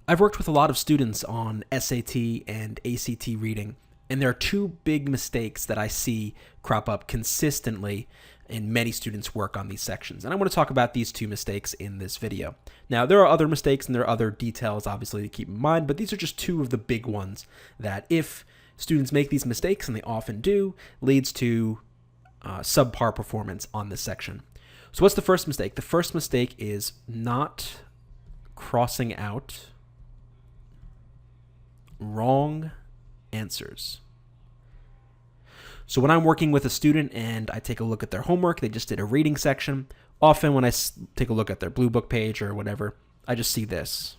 I've worked with a lot of students on SAT and ACT reading, and there are two big mistakes that I see crop up consistently in many students' work on these sections. And I want to talk about these two mistakes in this video. Now, there are other mistakes and there are other details, obviously, to keep in mind, but these are just two of the big ones that if students make these mistakes, and they often do, leads to subpar performance on this section. So what's the first mistake? The first mistake is not crossing out wrong answers. So when I'm working with a student and I take a look at their homework, they just did a reading section. Often when I take a look at their Blue Book page or whatever, I just see this.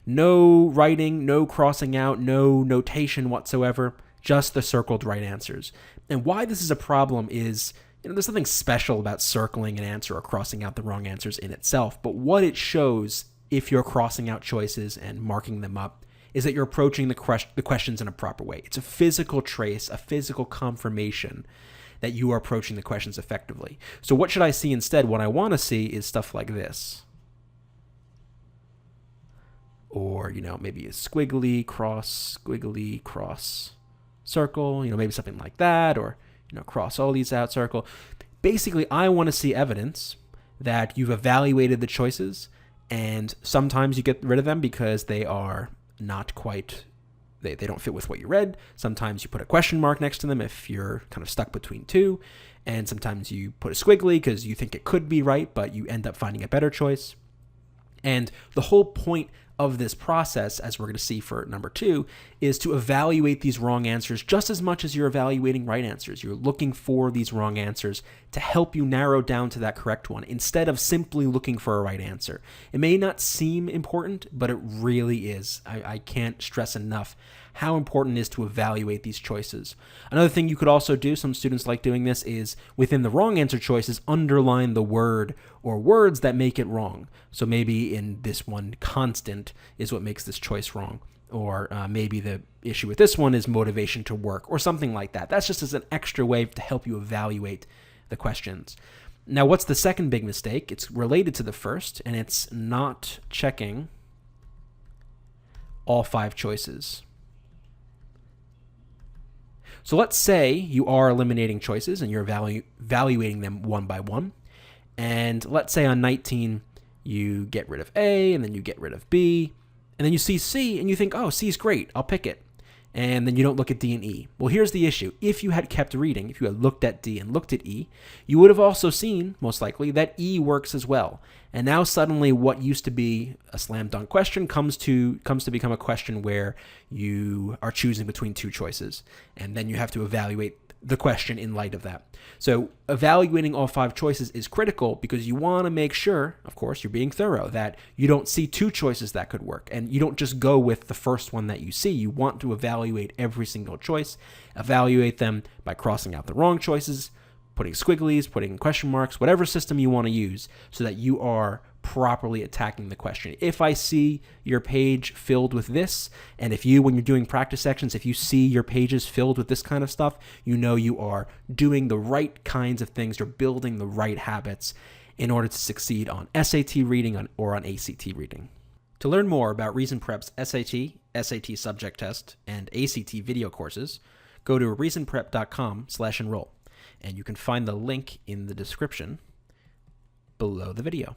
No writing, no crossing out, no notation whatsoever, just the circled right answers. And why this is a problem is, there's nothing special about circling an answer or crossing out the wrong answers in itself, but what it shows if you're crossing out choices and marking them up is that you're approaching the questions in a proper way. It's a physical trace, a physical confirmation that you are approaching the questions effectively. So what should I see instead? What I want to see is stuff like this. Or, maybe a squiggly, cross, circle, maybe something like that, or, cross all these out, circle. Basically, I want to see evidence that you've evaluated the choices, and sometimes you get rid of them because they are not quite, they don't fit with what you read. Sometimes you put a question mark next to them if you're kind of stuck between two, and sometimes you put a squiggly because you think it could be right, but you end up finding a better choice. And the whole point of this process, as we're going to see for number 2, is to evaluate these wrong answers just as much as you're evaluating right answers. You're looking for these wrong answers to help you narrow down to that correct one instead of simply looking for a right answer. It may not seem important, but it really is. I can't stress enough how important it is to evaluate these choices. Another thing you could also do, some students like doing this, is within the wrong answer choices, underline the word or words that make it wrong. So maybe in this one, constant is what makes this choice wrong. Or maybe the issue with this one is motivation to work or something like that. That's just as an extra way to help you evaluate the questions. Now, what's the second big mistake? It's related to the first, and it's not checking all 5 choices. So let's say you are eliminating choices and you're evaluating them one by one. And let's say on 19, you get rid of A, and then you get rid of B, and then you see C, and you think, oh, C is great, I'll pick it. And then you don't look at D and E. Well, here's the issue. If you had kept reading, if you had looked at D and looked at E, you would have also seen, most likely, that E works as well. And now suddenly what used to be a slam dunk question comes to become a question where you are choosing between 2 choices. And then you have to evaluate the question in light of that. So evaluating all 5 choices is critical because you want to make sure, of course, you're being thorough, that you don't see 2 choices that could work. And you don't just go with the first one that you see. You want to evaluate every single choice, evaluate them by crossing out the wrong choices, putting squigglies, putting question marks, whatever system you want to use so that you are properly attacking the question. If I see your page filled with this, and if you, when you're doing practice sections, if you see your pages filled with this kind of stuff, you know you are doing the right kinds of things, you're building the right habits in order to succeed on SAT reading or on ACT reading. To learn more about Reason Prep's SAT, SAT subject test, and ACT video courses, go to reasonprep.com/enroll, and you can find the link in the description below the video.